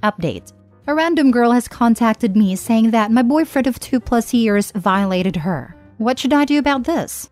Update. A random girl has contacted me saying that my boyfriend of 2+ years violated her. What should I do about this?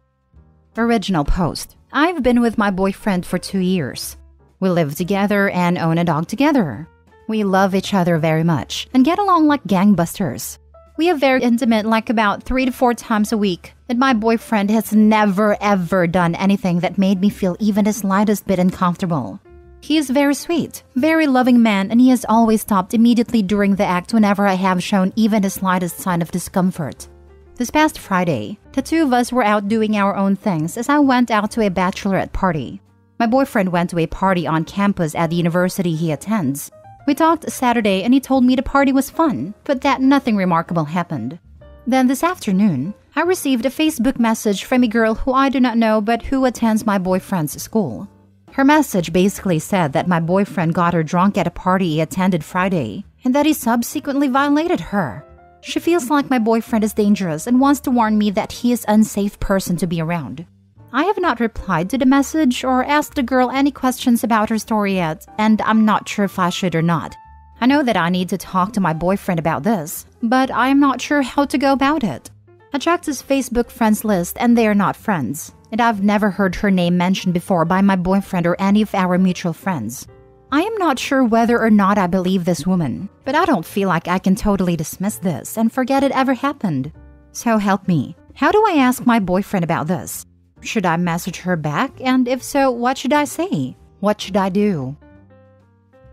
Original post. I've been with my boyfriend for 2 years. We live together and own a dog together. We love each other very much and get along like gangbusters. We are very intimate, like about 3 to 4 times a week, and my boyfriend has never ever done anything that made me feel even the slightest bit uncomfortable. He is very sweet, very loving man, and he has always stopped immediately during the act whenever I have shown even the slightest sign of discomfort. This past Friday, the two of us were out doing our own things as I went out to a bachelorette party. My boyfriend went to a party on campus at the university he attends. We talked Saturday and he told me the party was fun, but that nothing remarkable happened. Then this afternoon, I received a Facebook message from a girl who I do not know but who attends my boyfriend's school. Her message basically said that my boyfriend got her drunk at a party he attended Friday and that he subsequently violated her. She feels like my boyfriend is dangerous and wants to warn me that he is an unsafe person to be around. I have not replied to the message or asked the girl any questions about her story yet, and I'm not sure if I should or not. I know that I need to talk to my boyfriend about this, but I am not sure how to go about it. I checked his Facebook friends list and they are not friends, and I've never heard her name mentioned before by my boyfriend or any of our mutual friends. I am not sure whether or not I believe this woman, but I don't feel like I can totally dismiss this and forget it ever happened. So help me. How do I ask my boyfriend about this? Should I message her back? And if so, what should I say? What should I do?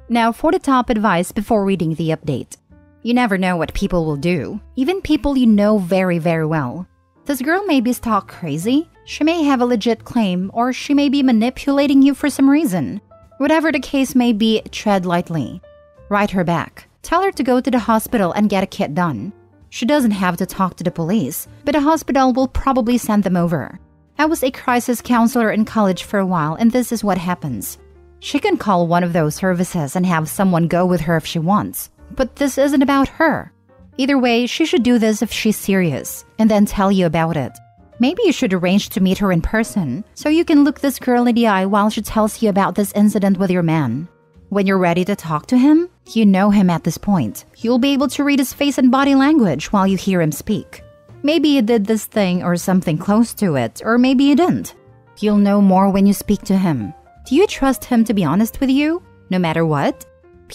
Now for the top advice before reading the update. You never know what people will do, even people you know very, very well. This girl may be stalk crazy, she may have a legit claim, or she may be manipulating you for some reason. Whatever the case may be, tread lightly. Write her back. Tell her to go to the hospital and get a kit done. She doesn't have to talk to the police, but the hospital will probably send them over. I was a crisis counselor in college for a while, and this is what happens. She can call one of those services and have someone go with her if she wants, but this isn't about her. Either way, she should do this if she's serious, and then tell you about it. Maybe you should arrange to meet her in person, so you can look this girl in the eye while she tells you about this incident with your man. When you're ready to talk to him, you know him at this point. You'll be able to read his face and body language while you hear him speak. Maybe you did this thing or something close to it, or maybe you didn't. You'll know more when you speak to him. Do you trust him to be honest with you, no matter what?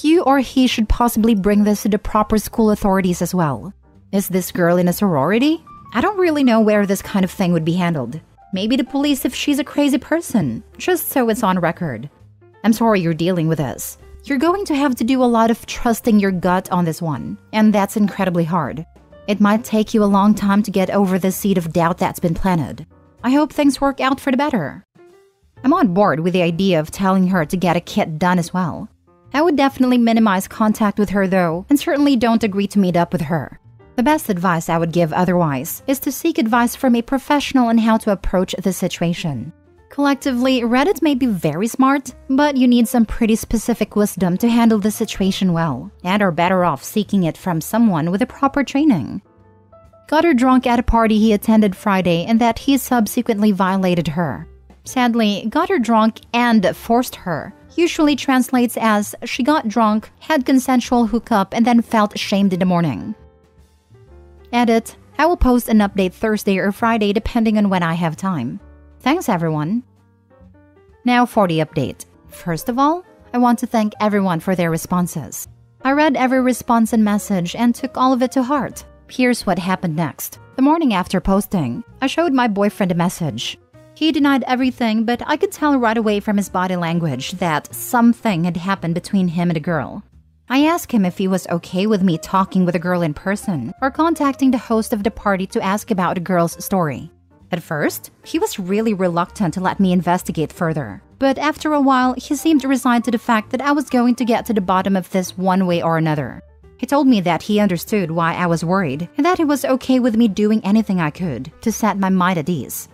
You or he should possibly bring this to the proper school authorities as well. Is this girl in a sorority? I don't really know where this kind of thing would be handled. Maybe the police if she's a crazy person, just so it's on record. I'm sorry you're dealing with this. You're going to have to do a lot of trusting your gut on this one, and that's incredibly hard. It might take you a long time to get over the seed of doubt that's been planted. I hope things work out for the better. I'm on board with the idea of telling her to get a kit done as well. I would definitely minimize contact with her though, and certainly don't agree to meet up with her. The best advice I would give otherwise is to seek advice from a professional on how to approach the situation. Collectively, Reddit may be very smart, but you need some pretty specific wisdom to handle the situation well, and are better off seeking it from someone with the proper training. Got her drunk at a party he attended Friday and that he subsequently violated her. Sadly, got her drunk and forced her usually translates as she got drunk, had consensual hookup, and then felt ashamed in the morning. Edit. I will post an update Thursday or Friday depending on when I have time. Thanks everyone. Now for the update. First of all, I want to thank everyone for their responses. I read every response and message and took all of it to heart. Here's what happened next. The morning after posting, I showed my boyfriend a message. He denied everything, but I could tell right away from his body language that something had happened between him and a girl. I asked him if he was okay with me talking with a girl in person or contacting the host of the party to ask about the girl's story. At first, he was really reluctant to let me investigate further, but after a while, he seemed resigned to the fact that I was going to get to the bottom of this one way or another. He told me that he understood why I was worried and that he was okay with me doing anything I could to set my mind at ease.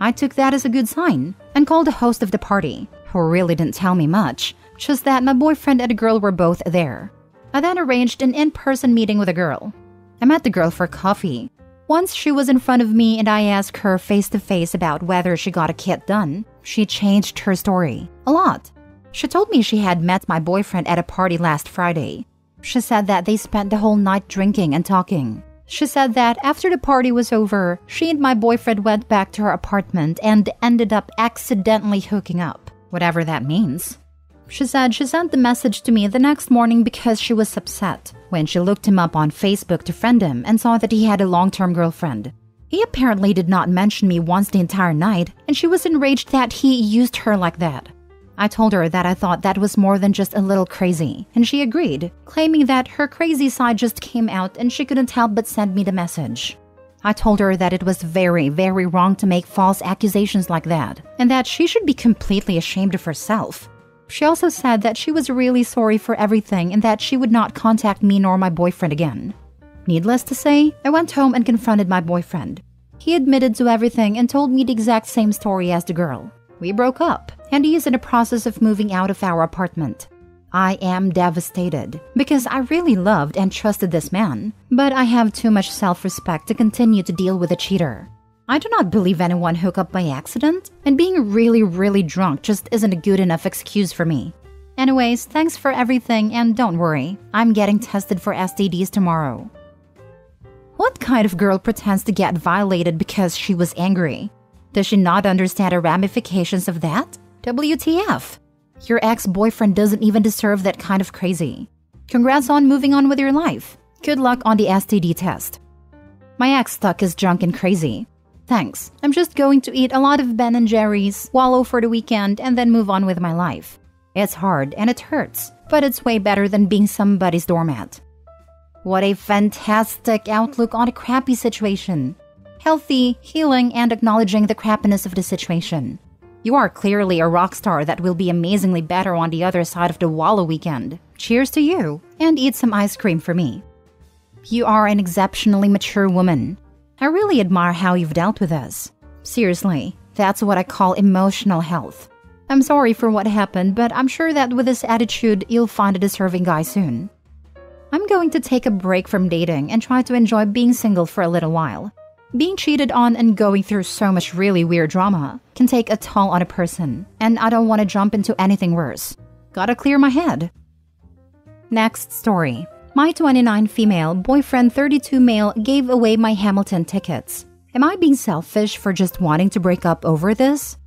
I took that as a good sign and called the host of the party, who really didn't tell me much, just that my boyfriend and a girl were both there. I then arranged an in-person meeting with a girl. I met the girl for coffee. Once she was in front of me and I asked her face-to-face about whether she got a kit done, she changed her story a lot. She told me she had met my boyfriend at a party last Friday. She said that they spent the whole night drinking and talking. She said that after the party was over, she and my boyfriend went back to her apartment and ended up accidentally hooking up, whatever that means. She said she sent the message to me the next morning because she was upset when she looked him up on Facebook to friend him and saw that he had a long-term girlfriend. He apparently did not mention me once the entire night, and she was enraged that he used her like that. I told her that I thought that was more than just a little crazy, and she agreed, claiming that her crazy side just came out and she couldn't help but send me the message. I told her that it was very, very wrong to make false accusations like that, and that she should be completely ashamed of herself. She also said that she was really sorry for everything and that she would not contact me nor my boyfriend again. Needless to say, I went home and confronted my boyfriend. He admitted to everything and told me the exact same story as the girl. We broke up, and he is in the process of moving out of our apartment. I am devastated because I really loved and trusted this man, but I have too much self-respect to continue to deal with a cheater. I do not believe anyone hook up by accident, and being really, really drunk just isn't a good enough excuse for me. Anyways, thanks for everything, and don't worry, I'm getting tested for STDs tomorrow. What kind of girl pretends to get violated because she was angry? Does she not understand the ramifications of that? WTF? Your ex-boyfriend doesn't even deserve that kind of crazy. Congrats on moving on with your life. Good luck on the STD test. My ex-stuck is drunk and crazy. Thanks. I'm just going to eat a lot of Ben & Jerry's, wallow for the weekend, and then move on with my life. It's hard and it hurts, but it's way better than being somebody's doormat. What a fantastic outlook on a crappy situation. Healthy, healing, and acknowledging the crappiness of the situation. You are clearly a rock star that will be amazingly better on the other side of the wallow weekend. Cheers to you, and eat some ice cream for me. You are an exceptionally mature woman. I really admire how you've dealt with this. Seriously, that's what I call emotional health. I'm sorry for what happened, but I'm sure that with this attitude, you'll find a deserving guy soon. I'm going to take a break from dating and try to enjoy being single for a little while. Being cheated on and going through so much really weird drama can take a toll on a person, and I don't want to jump into anything worse. Gotta clear my head. Next story. My 29 female, boyfriend 32 male gave away my Hamilton tickets. Am I being selfish for just wanting to break up over this?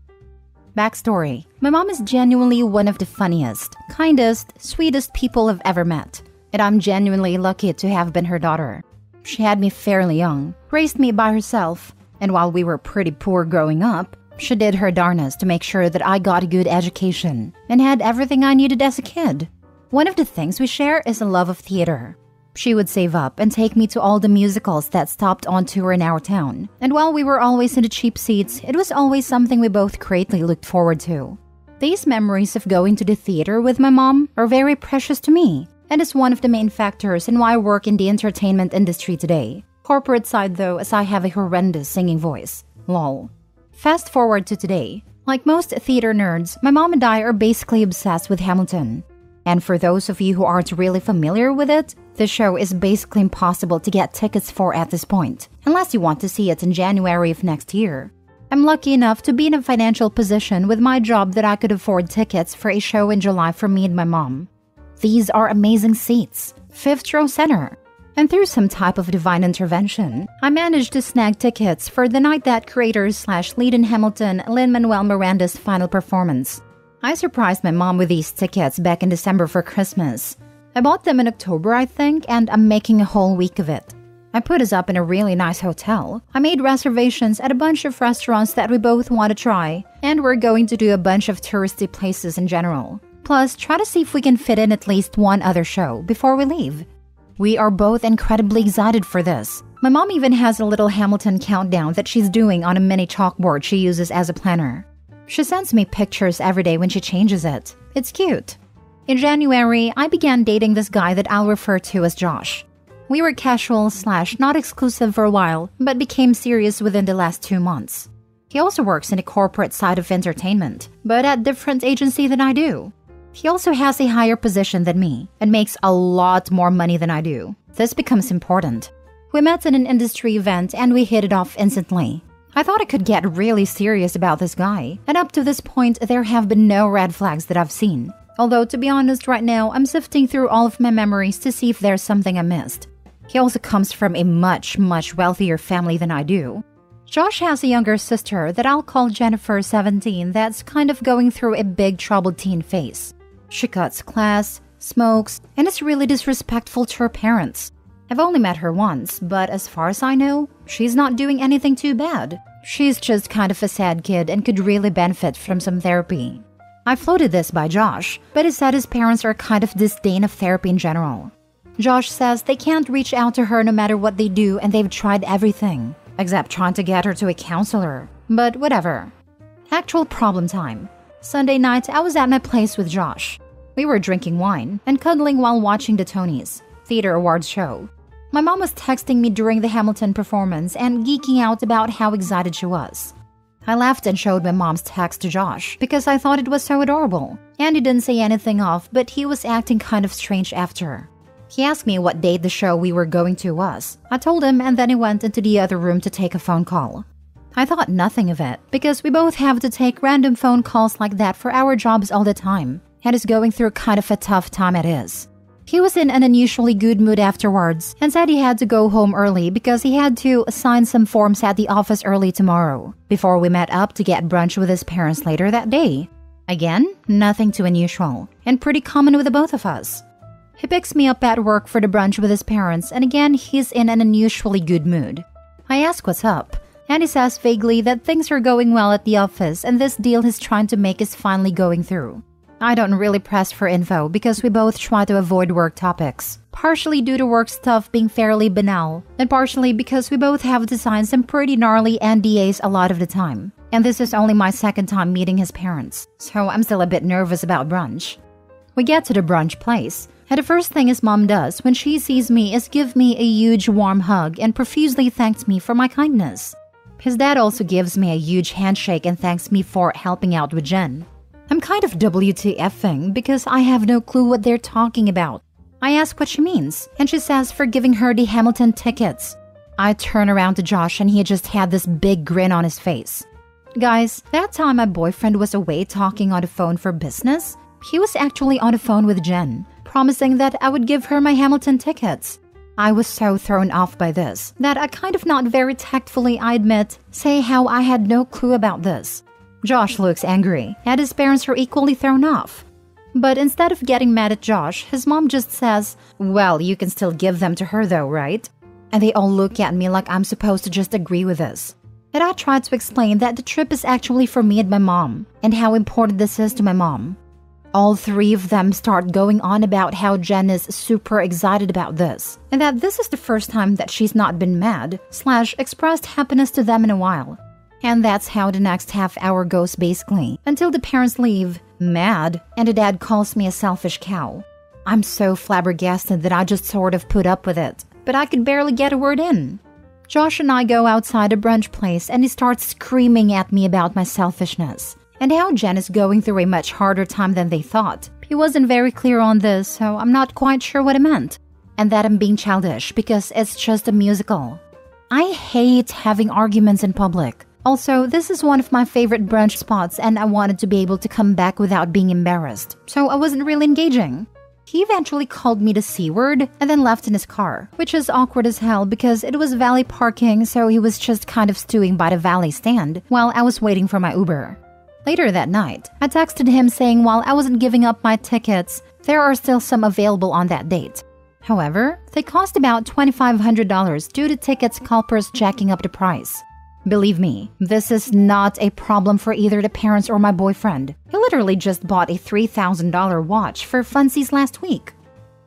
Backstory. My mom is genuinely one of the funniest, kindest, sweetest people I've ever met, and I'm genuinely lucky to have been her daughter. She had me fairly young, raised me by herself, and while we were pretty poor growing up, she did her darnest to make sure that I got a good education and had everything I needed as a kid. One of the things we share is a love of theater. She would save up and take me to all the musicals that stopped on tour in our town, and while we were always in the cheap seats, it was always something we both greatly looked forward to. These memories of going to the theater with my mom are very precious to me, and is one of the main factors in why I work in the entertainment industry today. Corporate side though, as I have a horrendous singing voice. Lol. Fast forward to today. Like most theater nerds, my mom and I are basically obsessed with Hamilton. And for those of you who aren't really familiar with it, the show is basically impossible to get tickets for at this point, unless you want to see it in January of next year. I'm lucky enough to be in a financial position with my job that I could afford tickets for a show in July for me and my mom. These are amazing seats, 5th row center. And through some type of divine intervention, I managed to snag tickets for the night that creators/lead in Hamilton, Lin-Manuel Miranda's final performance. I surprised my mom with these tickets back in December for Christmas. I bought them in October, I think, and I'm making a whole week of it. I put us up in a really nice hotel. I made reservations at a bunch of restaurants that we both want to try, and we're going to do a bunch of touristy places in general. Plus, try to see if we can fit in at least one other show before we leave. We are both incredibly excited for this. My mom even has a little Hamilton countdown that she's doing on a mini chalkboard she uses as a planner. She sends me pictures every day when she changes it. It's cute. In January, I began dating this guy that I'll refer to as Josh. We were casual/not exclusive for a while, but became serious within the last 2 months. He also works in the corporate side of entertainment, but at a different agency than I do. He also has a higher position than me and makes a lot more money than I do. This becomes important. We met in an industry event and we hit it off instantly. I thought I could get really serious about this guy, and up to this point there have been no red flags that I've seen. Although, to be honest, right now, I'm sifting through all of my memories to see if there's something I missed. He also comes from a much wealthier family than I do. Josh has a younger sister that I'll call Jennifer, 17, that's kind of going through a big troubled teen phase. She cuts class, smokes, and is really disrespectful to her parents. I've only met her once, but as far as I know, she's not doing anything too bad. She's just kind of a sad kid and could really benefit from some therapy. I floated this by Josh, but he said his parents are kind of disdain of therapy in general. Josh says they can't reach out to her no matter what they do, and they've tried everything, except trying to get her to a counselor. But whatever. Actual problem time. Sunday night, I was at my place with Josh. We were drinking wine and cuddling while watching the Tonys Theater Awards show. My mom was texting me during the Hamilton performance and geeking out about how excited she was. I laughed and showed my mom's text to Josh because I thought it was so adorable. And he didn't say anything off, but he was acting kind of strange after. He asked me what date the show we were going to was. I told him, and then he went into the other room to take a phone call. I thought nothing of it because we both have to take random phone calls like that for our jobs all the time, and is going through kind of a tough time it is. He was in an unusually good mood afterwards and said he had to go home early because he had to sign some forms at the office early tomorrow before we met up to get brunch with his parents later that day. Again, nothing too unusual and pretty common with the both of us. He picks me up at work for the brunch with his parents, and again, he's in an unusually good mood. I ask what's up, and he says vaguely that things are going well at the office and this deal he's trying to make is finally going through. I don't really press for info because we both try to avoid work topics, partially due to work stuff being fairly banal, and partially because we both have to sign some pretty gnarly NDAs a lot of the time. And this is only my second time meeting his parents, so I'm still a bit nervous about brunch. We get to the brunch place, and the first thing his mom does when she sees me is give me a huge warm hug and profusely thanks me for my kindness. His dad also gives me a huge handshake and thanks me for helping out with Jen. I'm kind of WTFing because I have no clue what they're talking about. I ask what she means, and she says for giving her the Hamilton tickets. I turn around to Josh and he just had this big grin on his face. Guys, that time my boyfriend was away talking on the phone for business, he was actually on the phone with Jen, promising that I would give her my Hamilton tickets. I was so thrown off by this that I kind of not very tactfully, I admit, say how I had no clue about this. Josh looks angry, and his parents are equally thrown off. But instead of getting mad at Josh, his mom just says, "Well, you can still give them to her though, right?" And they all look at me like I'm supposed to just agree with this. And I tried to explain that the trip is actually for me and my mom, and how important this is to my mom. All three of them start going on about how Jen is super excited about this, and that this is the first time that she's not been mad / expressed happiness to them in a while. And that's how the next half hour goes basically, until the parents leave, mad, and the dad calls me a selfish cow. I'm so flabbergasted that I just sort of put up with it, but I could barely get a word in. Josh and I go outside a brunch place and he starts screaming at me about my selfishness, and how Jen is going through a much harder time than they thought. He wasn't very clear on this, so I'm not quite sure what it meant. And that I'm being childish because it's just a musical. I hate having arguments in public. Also, this is one of my favorite brunch spots and I wanted to be able to come back without being embarrassed, so I wasn't really engaging. He eventually called me the C word and then left in his car, which is awkward as hell because it was valet parking, so he was just kind of stewing by the valet stand while I was waiting for my Uber. Later that night, I texted him saying while I wasn't giving up my tickets, there are still some available on that date. However, they cost about $2,500 due to ticket scalpers jacking up the price. Believe me, this is not a problem for either the parents or my boyfriend. He literally just bought a $3,000 watch for funsies last week.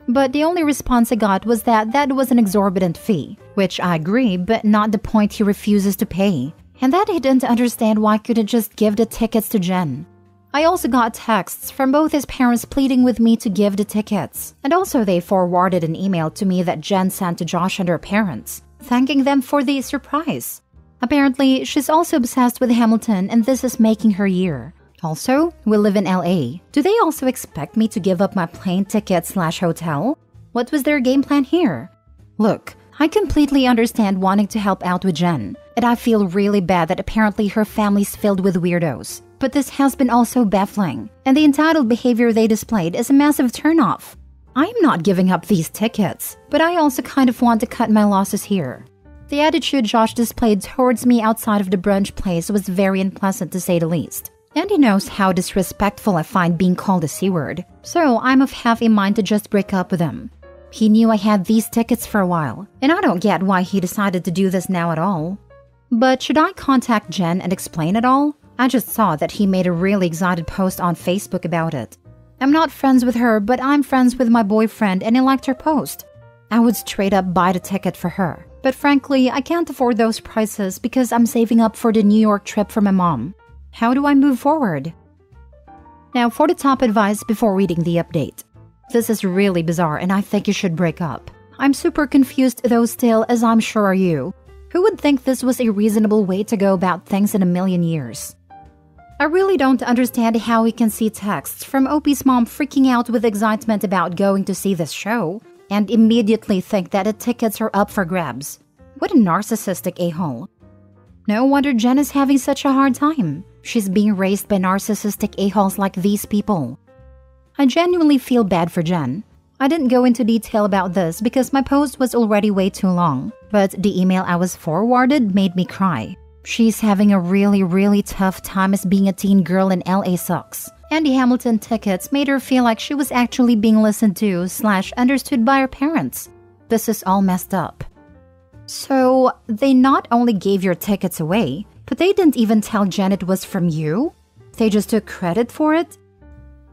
But the only response I got was that was an exorbitant fee, which I agree, but not the point he refuses to pay. And that he didn't understand why I couldn't just give the tickets to Jen. I also got texts from both his parents pleading with me to give the tickets. And also they forwarded an email to me that Jen sent to Josh and her parents, thanking them for the surprise. Apparently, she's also obsessed with Hamilton and this is making her year. Also, we live in LA. Do they also expect me to give up my plane ticket / hotel? What was their game plan here? Look, I completely understand wanting to help out with Jen, and I feel really bad that apparently her family's filled with weirdos. But this has been also baffling, and the entitled behavior they displayed is a massive turnoff. I'm not giving up these tickets, but I also kind of want to cut my losses here. The attitude Josh displayed towards me outside of the brunch place was very unpleasant to say the least. And he knows how disrespectful I find being called a C-word, so I'm of half a mind to just break up with him. He knew I had these tickets for a while, and I don't get why he decided to do this now at all. But should I contact Jen and explain it all? I just saw that he made a really excited post on Facebook about it. I'm not friends with her, but I'm friends with my boyfriend and I liked her post. I would straight up buy the ticket for her. But frankly, I can't afford those prices because I'm saving up for the New York trip for my mom. How do I move forward? Now for the top advice before reading the update. This is really bizarre and I think you should break up. I'm super confused though still, as I'm sure are you. Who would think this was a reasonable way to go about things in a million years? I really don't understand how we can see texts from Opie's mom freaking out with excitement about going to see this show and immediately think that the tickets are up for grabs. What a narcissistic a-hole. No wonder Jen is having such a hard time. She's being raised by narcissistic a-holes like these people. I genuinely feel bad for Jen. I didn't go into detail about this because my post was already way too long, but the email I was forwarded made me cry. She's having a really tough time as being a teen girl in LA sucks. And the Hamilton tickets made her feel like she was actually being listened to / understood by her parents. This is all messed up. So, they not only gave your tickets away, but they didn't even tell Jen it was from you? They just took credit for it?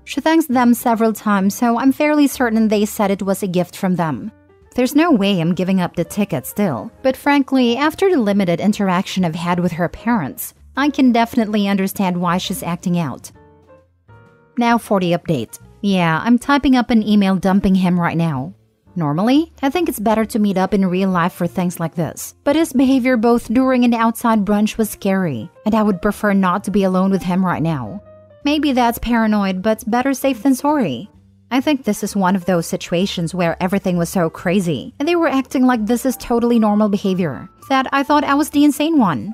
She thanks them several times, so I'm fairly certain they said it was a gift from them. There's no way I'm giving up the ticket still, but frankly, after the limited interaction I've had with her parents, I can definitely understand why she's acting out. Now for the update. Yeah, I'm typing up an email dumping him right now. Normally, I think it's better to meet up in real life for things like this, but his behavior both during and outside brunch was scary, and I would prefer not to be alone with him right now. Maybe that's paranoid, but better safe than sorry. I think this is one of those situations where everything was so crazy, and they were acting like this is totally normal behavior, that I thought I was the insane one.